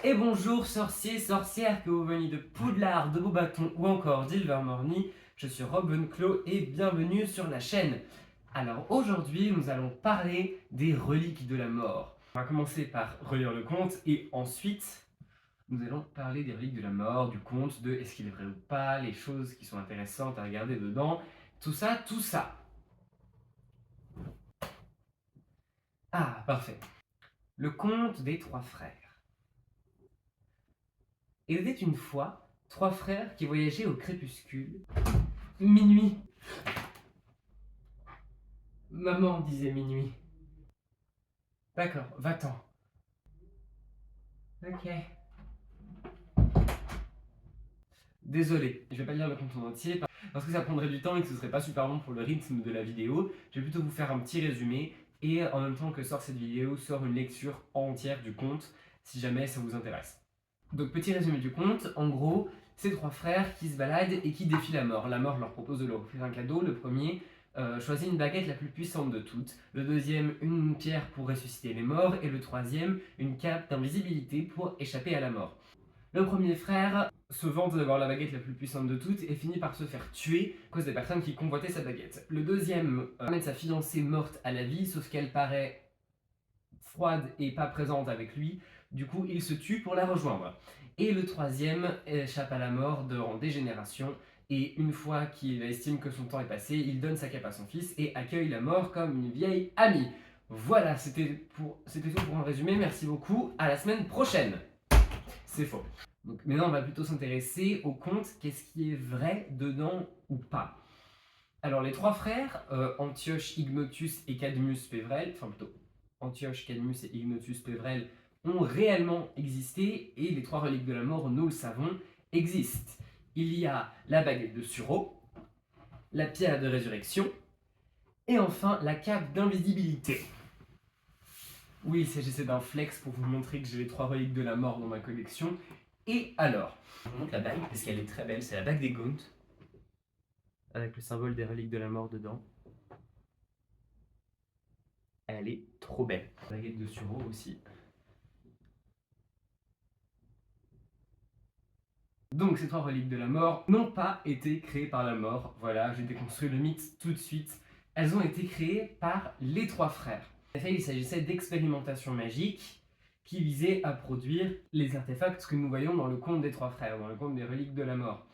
Et bonjour sorciers, sorcières, que vous veniez de Poudlard, de Beaubaton ou encore d'Ilvermorny, je suis Ravenclaw et bienvenue sur la chaîne. Alors aujourd'hui nous allons parler des reliques de la mort. On va commencer par relire le conte et ensuite nous allons parler des reliques de la mort, du conte, de est-ce qu'il est vrai ou pas, les choses qui sont intéressantes à regarder dedans, tout ça, tout ça. Ah, parfait. Le conte des trois frères. Il était une fois trois frères qui voyageaient au crépuscule. Minuit. Maman disait minuit. D'accord, va-t'en. Ok. Désolé, je vais pas lire le conte en entier parce que ça prendrait du temps et que ce serait pas super bon pour le rythme de la vidéo. Je vais plutôt vous faire un petit résumé et en même temps que sort cette vidéo, sort une lecture entière du conte si jamais ça vous intéresse. Donc petit résumé du conte, en gros, c'est trois frères qui se baladent et qui défient la mort. La mort leur propose de leur offrir un cadeau. Le premier choisit une baguette la plus puissante de toutes. Le deuxième, une pierre pour ressusciter les morts. Et le troisième, une cape d'invisibilité pour échapper à la mort. Le premier frère se vante d'avoir la baguette la plus puissante de toutes et finit par se faire tuer à cause des personnes qui convoitaient sa baguette. Le deuxième ramène sa fiancée morte à la vie, sauf qu'elle paraît froide et pas présente avec lui. Du coup, il se tue pour la rejoindre. Et le troisième échappe à la mort en dégénération. Et une fois qu'il estime que son temps est passé, il donne sa cape à son fils et accueille la mort comme une vieille amie. Voilà, c'était tout pour un résumé. Merci beaucoup. À la semaine prochaine. C'est faux. Donc maintenant, on va plutôt s'intéresser au conte. Qu'est-ce qui est vrai dedans ou pas? Alors, les trois frères, Antioche, Ignotus et Cadmus Pévrel, enfin plutôt Antioche, Cadmus et Ignotus Pévrel, ont réellement existé et les trois reliques de la mort, nous le savons, existent. Il y a la baguette de Suro, la pierre de résurrection et enfin la cape d'invisibilité. Oui, il s'agissait d'un flex pour vous montrer que j'ai les trois reliques de la mort dans ma collection. Et alors, je vous montre la bague parce qu'elle est très belle, c'est la bague des Gaunt, avec le symbole des reliques de la mort dedans. Elle est trop belle. La baguette de Suro aussi. Donc ces trois reliques de la mort n'ont pas été créées par la mort. Voilà, j'ai déconstruit le mythe tout de suite. Elles ont été créées par les trois frères. En effet, il s'agissait d'expérimentations magiques qui visaient à produire les artefacts que nous voyons dans le conte des trois frères, dans le conte des reliques de la mort.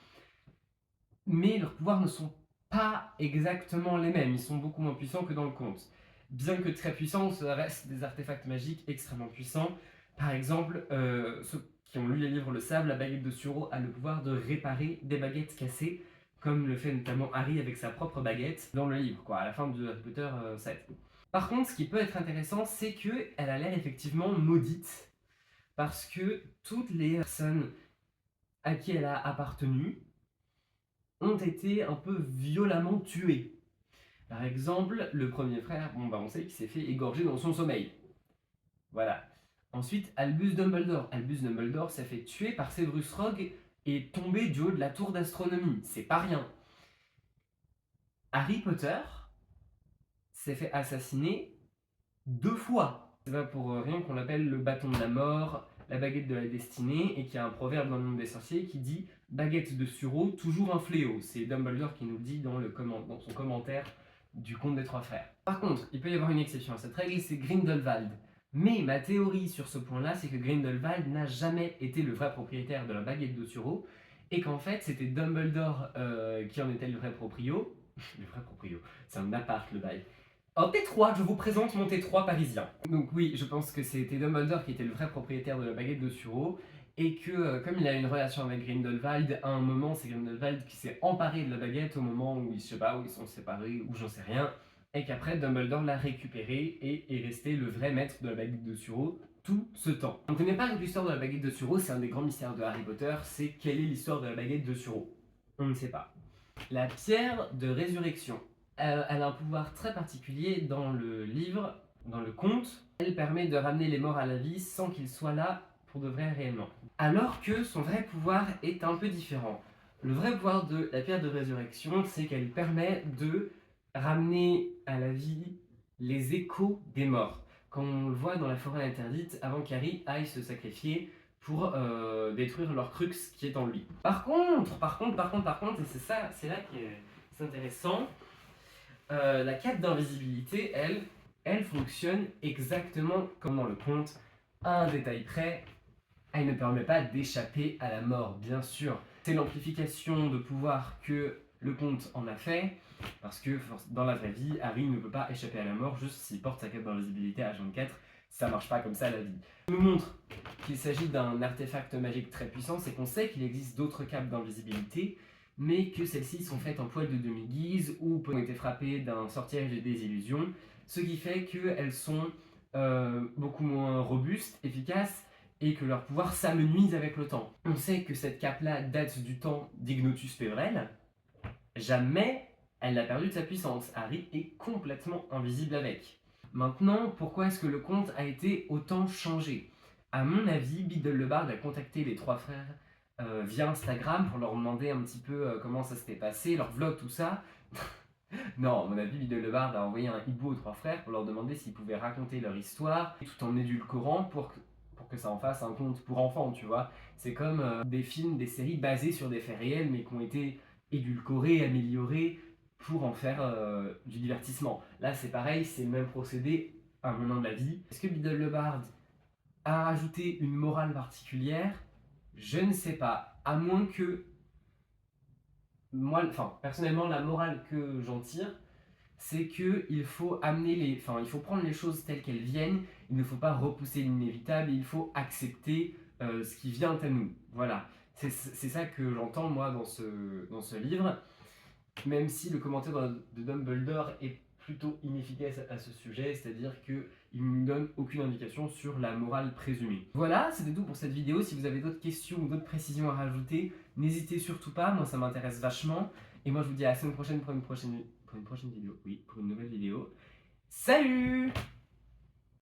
Mais leurs pouvoirs ne sont pas exactement les mêmes, ils sont beaucoup moins puissants que dans le conte. Bien que très puissants, ça reste des artefacts magiques extrêmement puissants. Par exemple, ceux qui ont lu les livres le savent, la baguette de Suro a le pouvoir de réparer des baguettes cassées, comme le fait notamment Harry avec sa propre baguette dans le livre, à la fin de Harry Potter 7. Par contre, ce qui peut être intéressant, c'est qu'elle a l'air effectivement maudite, parce que toutes les personnes à qui elle a appartenu ont été un peu violemment tués. Par exemple, le premier frère, on sait qu'il s'est fait égorger dans son sommeil. Voilà. Ensuite, Albus Dumbledore. Albus Dumbledore s'est fait tuer par Severus Rogue et tombé du haut de la tour d'astronomie. C'est pas rien. Harry Potter s'est fait assassiner 2 fois. C'est pas pour rien qu'on l'appelle le bâton de la mort, la baguette de la destinée, et qu'il y a un proverbe dans le monde des sorciers qui dit « baguette de Suro, toujours un fléau ». C'est Dumbledore qui nous le dit dans son commentaire du conte des trois frères. Par contre, il peut y avoir une exception à cette règle, c'est Grindelwald. Mais ma théorie sur ce point-là, c'est que Grindelwald n'a jamais été le vrai propriétaire de la baguette de Suro, et qu'en fait, c'était Dumbledore qui en était le vrai proprio. Le vrai proprio, c'est un appart le bail. En T3, je vous présente mon T3 parisien. Donc oui, je pense que c'était Dumbledore qui était le vrai propriétaire de la baguette de Suro, et que comme il a une relation avec Grindelwald, à un moment c'est Grindelwald qui s'est emparé de la baguette au moment où ils sont séparés, ou j'en sais rien, et qu'après Dumbledore l'a récupéré et est resté le vrai maître de la baguette de Suro tout ce temps. On ne connaît pas l'histoire de la baguette de Suro, c'est un des grands mystères de Harry Potter, c'est quelle est l'histoire de la baguette de Suro. On ne sait pas. La pierre de résurrection. Elle a un pouvoir très particulier dans le livre, dans le conte. Elle permet de ramener les morts à la vie sans qu'ils soient là pour de vrai réellement. Alors que son vrai pouvoir est un peu différent. Le vrai pouvoir de la pierre de résurrection, c'est qu'elle permet de ramener à la vie les échos des morts. Comme on le voit dans la forêt interdite, avant qu'Harry aille se sacrifier pour détruire l'Orcrux qui est en lui. Par contre, et c'est là qui est intéressant, la cape d'invisibilité, elle fonctionne exactement comme dans le conte, à un détail près. Elle ne permet pas d'échapper à la mort, bien sûr. C'est l'amplification de pouvoir que le conte en a fait, parce que dans la vraie vie, Harry ne peut pas échapper à la mort juste s'il porte sa cape d'invisibilité à H24. Ça marche pas comme ça la vie. On nous montre qu'il s'agit d'un artefact magique très puissant, c'est qu'on sait qu'il existe d'autres capes d'invisibilité, mais que celles-ci sont faites en poil de demi-guise ou ont été frappées d'un sortilège de désillusion, ce qui fait qu'elles sont beaucoup moins robustes, efficaces, et que leur pouvoir s'amenuise avec le temps. On sait que cette cape-là date du temps d'Ignotus Peverell. Jamais elle n'a perdu de sa puissance. Harry est complètement invisible avec. Maintenant, pourquoi est-ce que le conte a été autant changé? À mon avis, Biddle-le-Bard a contacté les trois frères via Instagram pour leur demander un petit peu comment ça s'était passé, leur vlog, tout ça. Non, à mon avis, Biddle-le-Bard a envoyé un hibou aux trois frères pour leur demander s'ils pouvaient raconter leur histoire, tout en édulcorant pour que ça en fasse un conte pour enfants, tu vois. C'est comme des films, des séries basées sur des faits réels, mais qui ont été édulcorés, améliorés, pour en faire du divertissement. Là, c'est pareil, c'est le même procédé à un moment de la vie. Est-ce que Biddle-le-Bard a rajouté une morale particulière? Je ne sais pas, à moins que... Moi, personnellement, la morale que j'en tire, c'est qu'il faut il faut prendre les choses telles qu'elles viennent, il ne faut pas repousser l'inévitable, il faut accepter ce qui vient à nous. Voilà, c'est ça que j'entends moi dans ce livre, même si le commentaire de Dumbledore est plutôt inefficace à ce sujet, c'est-à-dire qu'il ne nous donne aucune indication sur la morale présumée. Voilà, c'était tout pour cette vidéo. Si vous avez d'autres questions ou d'autres précisions à rajouter, n'hésitez surtout pas, moi ça m'intéresse vachement. Et moi je vous dis à la semaine prochaine pour une prochaine vidéo, oui, pour une nouvelle vidéo. Salut!